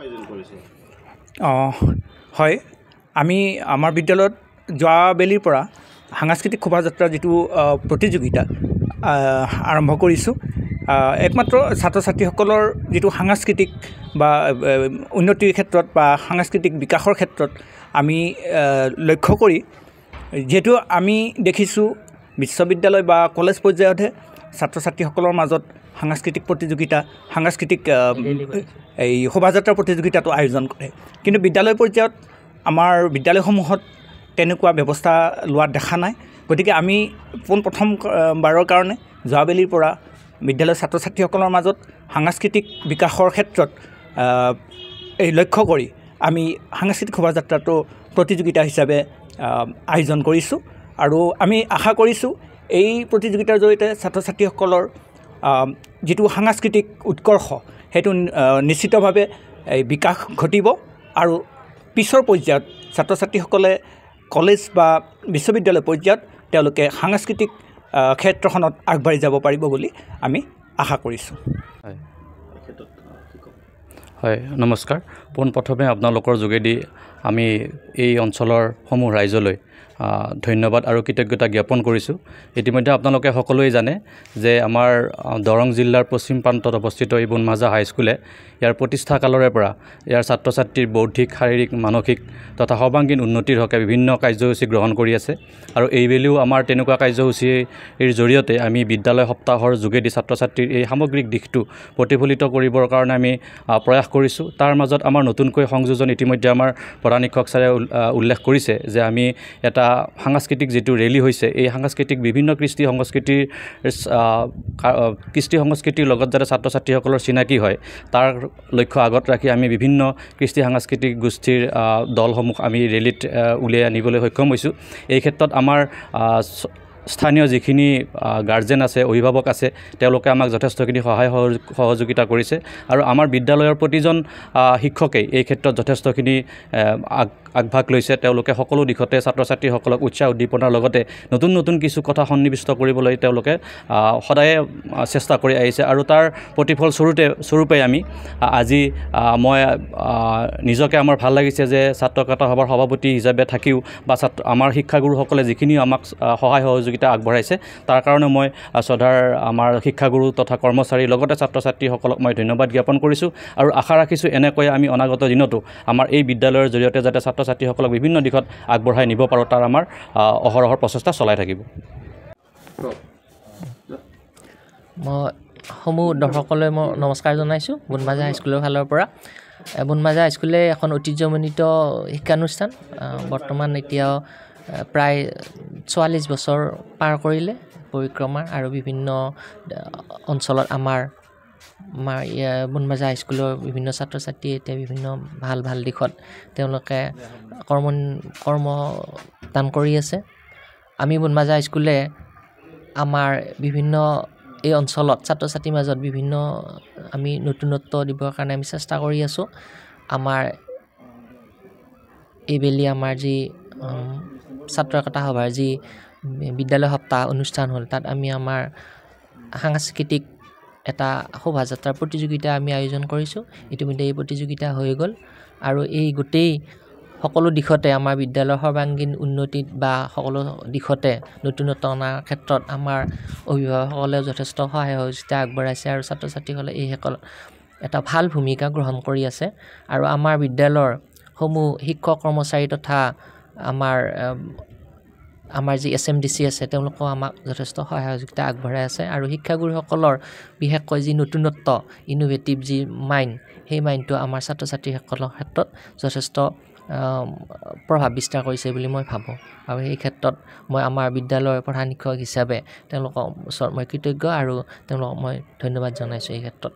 আয়োজন কৰিছে হয় আমি আমাৰ বিদ্যালয়ত যোৱাবেলিৰ পৰা সাংস্কৃতিক শোভাযাত্ৰা যিটো প্ৰতিযোগিতা আৰম্ভ কৰিছোঁ একমাত্ৰ ছাত্ৰ ছাত্ৰীসকলৰ যিটো সাংস্কৃতিক বা উন্নতিৰ ক্ষেত্ৰত বা সাংস্কৃতিক বিকাশৰ ক্ষেত্ৰত আমি লক্ষ্য কৰি যেহেতু আমি দেখিছোঁ বিশ্ববিদ্যালয় বা কলেজ পৰ্যায়তহে ছাত্ৰ ছাত্ৰীসকলৰ মাজত সাংস্কৃতিক প্ৰতিযোগিতা সাংস্কৃতিক এই শোভাযাত্ৰা প্ৰতিযোগিতাটো আয়োজন কৰে কিন্তু বিদ্যালয় পৰ্যায়ত আমাৰ বিদ্যালয়সমূহত তেনেকুৱা ব্যৱস্থা লোৱা দেখা নাই গতিকে আমি প্ৰথম বাৰৰ কাৰণে যোৱাবেলিৰ পৰা বিদ্যালয়ৰ ছাত্ৰ ছাত্ৰীসকলৰ মাজত সাংস্কৃতিক বিকাশৰ ক্ষেত্ৰত এই লক্ষ্য কৰি আমি সাংস্কৃতিক শোভাযাত্ৰাটো প্ৰতিযোগিতা হিচাপে আয়োজন কৰিছোঁ আৰু আমি আশা কৰিছোঁ এই প্ৰতিযোগিতাৰ জৰিয়তে ছাত্ৰ ছাত্ৰীসকলৰ যিটো সাংস্কৃতিক উৎকৰ্ষ সেইটো নিশ্চিতভাৱে বিকাশ ঘটিব আৰু পিছৰ পৰ্যায়ত ছাত্ৰ ছাত্ৰীসকলে কলেজ বা বিশ্ববিদ্যালয় পৰ্যায়ত তেওঁলোকে সাংস্কৃতিক ক্ষেত্ৰখনত আগবাঢ়ি যাব পাৰিব বুলি আমি আশা কৰিছোঁ হয় নমস্কাৰ পোনপ্ৰথমে আপোনালোকৰ যোগেদি আমি এই অঞ্চলৰ সমূহ ৰাইজলৈ ধন্যবাদ আৰু কৃতজ্ঞতা জ্ঞাপন কৰিছোঁ ইতিমধ্যে আপোনালোকে সকলোৱে জানে যে আমাৰ দৰং জিলাৰ পশ্চিম প্ৰান্তত অৱস্থিত এই বুনমাজা হাইস্কুলে ইয়াৰ প্ৰতিষ্ঠা কালৰে পৰা ইয়াৰ ছাত্ৰ ছাত্ৰীৰ বৌদ্ধিক শাৰীৰিক মানসিক তথা সৰ্বাংগীন উন্নতিৰ হকে বিভিন্ন কাৰ্যসূচী গ্ৰহণ কৰি আছে আৰু এইবেলিও আমাৰ তেনেকুৱা কাৰ্যসূচীৰ জৰিয়তে আমি বিদ্যালয় সপ্তাহৰ যোগেদি ছাত্ৰ ছাত্ৰীৰ এই সামগ্ৰিক দিশটো প্ৰতিফলিত কৰিবৰ কাৰণে আমি প্ৰয়াস কৰিছোঁ তাৰ মাজত আমাৰ নতুনকৈ সংযোজন ইতিমধ্যে আমাৰ প্ৰধান শিক্ষক ছাৰে উল্লেখ কৰিছে যে আমি এটা সাংস্কৃতিক যেটো ৰেলী হৈছে এই সাংস্কৃতিক বিভিন্ন কৃষ্টি সংস্কৃতিৰ লগত যাতে ছাত্ৰ ছাত্ৰীসকলৰ চিনাকি হয় তাৰ লক্ষ্য আগত ৰাখি আমি বিভিন্ন কৃষ্টি সাংস্কৃতিক গোষ্ঠীৰ দলসমূহ আমি ৰেলীত উলিয়াই আনিবলৈ সক্ষম হৈছোঁ এই ক্ষেত্ৰত আমাৰ স্থানীয় যিখিনি গাৰ্জেন আছে অভিভাৱক আছে তেওঁলোকে আমাক যথেষ্টখিনি সহায় সহযোগিতা কৰিছে আৰু আমাৰ বিদ্যালয়ৰ প্ৰতিজন শিক্ষকেই এই ক্ষেত্ৰত যথেষ্টখিনি আগভাগ লৈছে তেওঁলোকে সকলো দিশতে ছাত্ৰ ছাত্ৰীসকলক উৎসাহ উদ্দীপনাৰ লগতে নতুন নতুন কিছু কথা সন্নিৱিষ্ট কৰিবলৈ তেওঁলোকে সদায় চেষ্টা কৰি আহিছে আৰু তাৰ প্ৰতিফল স্বৰূপে আমি আজি মই নিজকে আমাৰ ভাল লাগিছে যে ছাত্ৰকতা সভাৰ সভাপতি হিচাপে থাকিও বা আমাৰ শিক্ষাগুৰুসকলে যিখিনি আমাক সহায় সহযোগিতা আগবঢ়াইছে তাৰ কাৰণে মই শ্ৰদ্ধাৰ আমাৰ শিক্ষাগুৰু তথা কৰ্মচাৰীৰ লগতে ছাত্ৰ ছাত্ৰীসকলক মই ধন্যবাদ জ্ঞাপন কৰিছোঁ আৰু আশা ৰাখিছোঁ এনেকৈ আমি অনাগত দিনতো আমাৰ এই বিদ্যালয়ৰ জৰিয়তে যাতে ছাত্ৰ ছাত্ৰীসকলক বিভিন্ন দিশত আগবঢ়াই নিব পাৰোঁ তাৰ আমাৰ অহৰহৰ প্ৰচেষ্টা চলাই থাকিব মই সমূহ দৰ্শকলৈ মই নমস্কাৰ জনাইছোঁ বুনমাজা হাইস্কুলৰ ফালৰ পৰা বুনমাজা হাইস্কুলে এখন ঐতিহ্যমণ্ডিত শিক্ষানুষ্ঠান বৰ্তমান এতিয়াও প্ৰায় 44 বছৰ পাৰ কৰিলে পৰিক্ৰমাৰ আৰু বিভিন্ন অঞ্চলত আমাৰ বুনমাজা হাইস্কুলৰ বিভিন্ন ছাত্ৰ ছাত্ৰী এতিয়া বিভিন্ন ভাল দিশত তেওঁলোকে কৰ্মদান কৰি আছে আমি বুনমাজা হাইস্কুলে আমাৰ বিভিন্ন এই অঞ্চলত ছাত্ৰ ছাত্ৰীৰ মাজত বিভিন্ন আমি নতুনত্ব দিবৰ কাৰণে আমি চেষ্টা কৰি আছোঁ আমাৰ এইবেলি আমাৰ যি ছাত্ৰকতা সভাৰ যি বিদ্যালয় সপ্তাহ অনুষ্ঠান হ'ল তাত আমি আমাৰ সাংস্কৃতিক এটা শোভাযাত্ৰাৰ প্ৰতিযোগিতা আমি আয়োজন কৰিছোঁ ইতিমধ্যে এই প্ৰতিযোগিতা হৈ গ'ল আৰু এই গোটেই সকলো দিশতে আমাৰ বিদ্যালয়ৰ সৰ্বাংগীন উন্নতিত বা সকলো দিশতে নতুনত্ব অনাৰ ক্ষেত্ৰত আমাৰ অভিভাৱকসকলে যথেষ্ট সহায় সহযোগিতা আগবঢ়াইছে আৰু ছাত্ৰ ছাত্ৰীসকলে এইসকল এটা ভাল ভূমিকা গ্ৰহণ কৰি আছে আৰু আমাৰ বিদ্যালয়ৰ সমূহ শিক্ষক কৰ্মচাৰী তথা আমাৰ যি SMDC আছে তেওঁলোকেও আমাক যথেষ্ট সহায় সহযোগিতা আগবঢ়াই আছে আৰু শিক্ষাগুৰুসকলৰ বিশেষকৈ যি নতুনত্ব ইনোভেটিভ যি মাইণ্ড সেই মাইণ্ডটো আমাৰ ছাত্ৰ ছাত্ৰীসকলৰ ক্ষেত্ৰত যথেষ্ট প্ৰভাৱ বিস্তাৰ কৰিছে বুলি মই ভাবোঁ আৰু এই ক্ষেত্ৰত মই আমাৰ বিদ্যালয়ৰ প্ৰধান শিক্ষক হিচাপে তেওঁলোকৰ ওচৰত মই কৃতজ্ঞ আৰু তেওঁলোকক মই ধন্যবাদ জনাইছোঁ এই ক্ষেত্ৰত